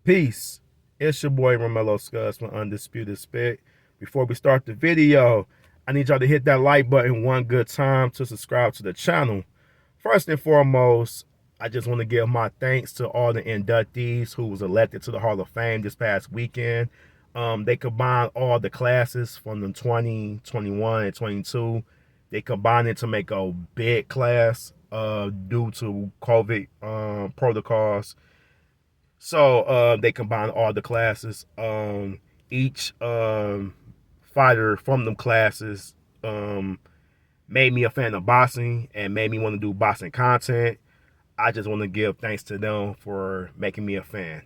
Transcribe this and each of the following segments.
Peace. It's your boy Romello Skuggs from Undisputed Spit. Before we start the video, I need y'all to hit that like button one good time to subscribe to the channel. First and foremost, I just want to give my thanks to all the inductees who was elected to the Hall of Fame this past weekend. They combined all the classes from the 20, 21, and 22. They combined it to make a big class due to COVID protocols. So they combined all the classes. Each fighter from them classes made me a fan of boxing and made me want to do boxing content. I just want to give thanks to them for making me a fan.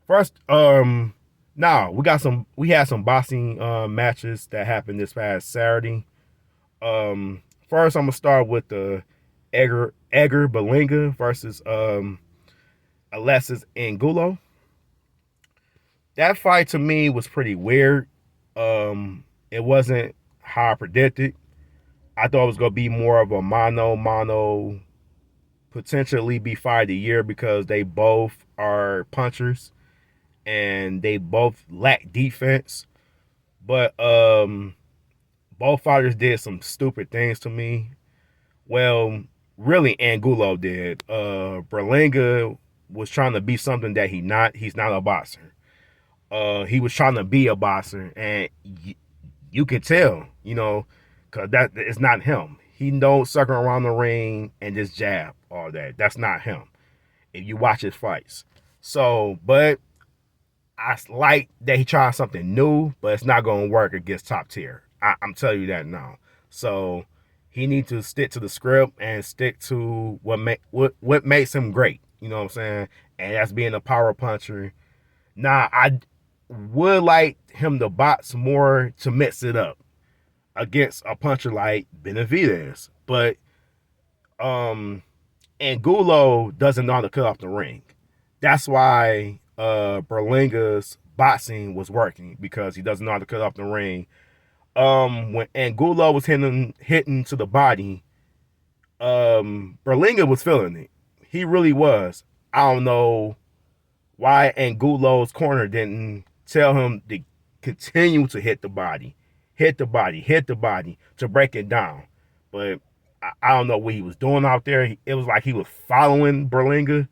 First, now we had some boxing matches that happened this past Saturday. First I'm gonna start with the Edgar Berlanga versus Alexis Angulo. That fight to me was pretty weird. It wasn't how I predicted. I thought it was gonna be more of a mano, potentially be fight of the year because they both are punchers and they both lack defense. But both fighters did some stupid things to me. Well, really Angulo did. Berlanga was trying to be something that he's not a boxer. He was trying to be a boxer, and you can tell, because that is not him. He don't circle around the ring and just jab all that. That's not him. If you watch his fights, but I like that he tried something new, but it's not going to work against top tier. I'm telling you that now. So he needs to stick to the script and stick to what makes him great. You know what I'm saying? And that's being a power puncher. Now, I would like him to box more to mix it up against a puncher like Benavidez. But Angulo doesn't know how to cut off the ring. That's why Berlanga's boxing was working, because he doesn't know how to cut off the ring. When Angulo was hitting to the body, Berlanga was feeling it. He really was. I don't know why Angulo's corner didn't tell him to continue to hit the body to break it down. But I don't know what he was doing out there. It was like he was following Berlanga.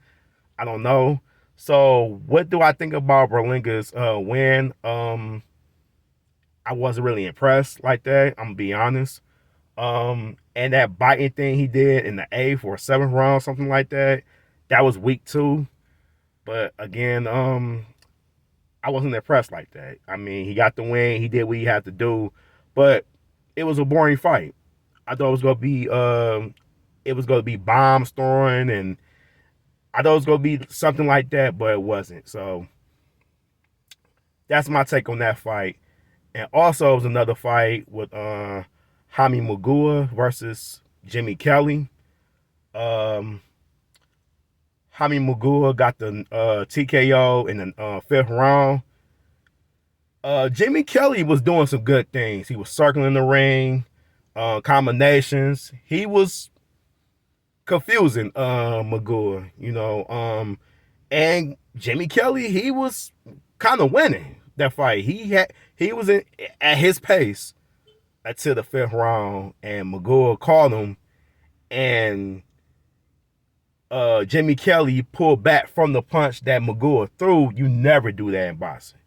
I don't know. So what do I think about Berlanga's win? I wasn't really impressed like that. I'm gonna be honest. And that biting thing he did in the 8th or 7th round, something like that, that was weak too. But again, I wasn't impressed like that. I mean, he got the win. He did what he had to do, but it was a boring fight. I thought it was gonna be bombs throwing, and I thought it was gonna be something like that, but it wasn't. So that's my take on that fight. And also, it was another fight with Jaime Munguia versus Jimmy Kelly. Jaime Munguia got the TKO in the 5th round. Jimmy Kelly was doing some good things. He was circling the ring, combinations. He was confusing Munguia, and Jimmy Kelly, he was kind of winning that fight. He was at his pace until the 5th round, and Munguia called him, and Jimmy Kelly pulled back from the punch that Munguia threw. You never do that in boxing.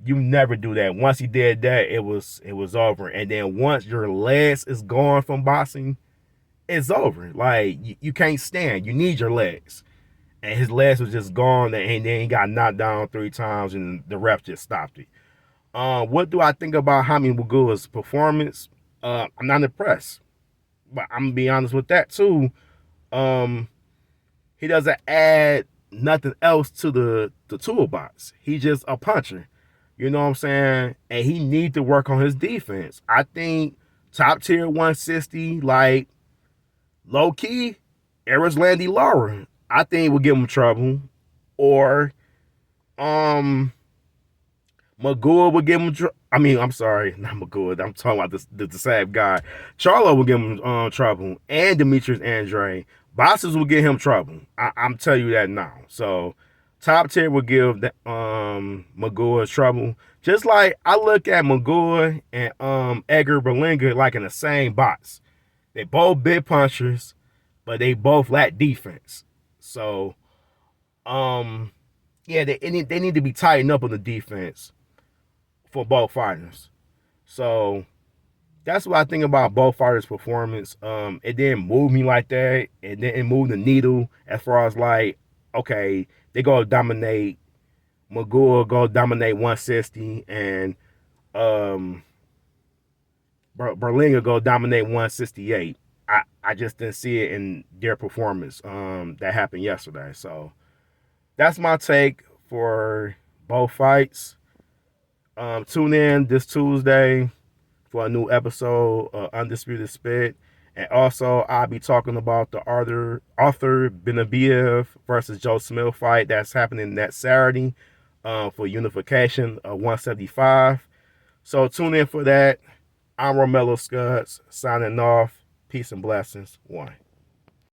You never do that. Once he did that, it was over. And then once your legs is gone from boxing, it's over. Like, you can't stand. You need your legs. And his legs was just gone, and then he got knocked down 3 times, and the ref just stopped it. What do I think about Jaime Munguia's performance? I'm not impressed. But I'm going to be honest with that, too. He doesn't add nothing else to the toolbox. He's just a puncher. You know what I'm saying? And he needs to work on his defense. I think top tier 160, like, low key, Landy Lara, I think will give him trouble. Or Magua will give him I'm sorry, not Magua. I'm talking about the same guy. Charlo will give him trouble. And Demetrius Andre. Bosses will give him trouble. I'm telling you that now. So Top tier would give Munguia trouble. Just like I look at Munguia and Edgar Berlanga like in the same box. They both big punchers, but they both lack defense. So yeah, they need to be tightened up on the defense for both fighters. So that's what I think about both fighters' performance. It didn't move me like that. It didn't move the needle as far as like, okay, they go dominate. Munguia go dominate 160, and Berlanga go dominate 168. I just didn't see it in their performance that happened yesterday. So that's my take for both fights. Tune in this Tuesday for a new episode of Undisputed Spit. And also, I'll be talking about the Arthur Benavidez versus Joe Smith fight that's happening that Saturday for unification of 175. So tune in for that. I'm Romello Skuggs signing off. Peace and blessings. One.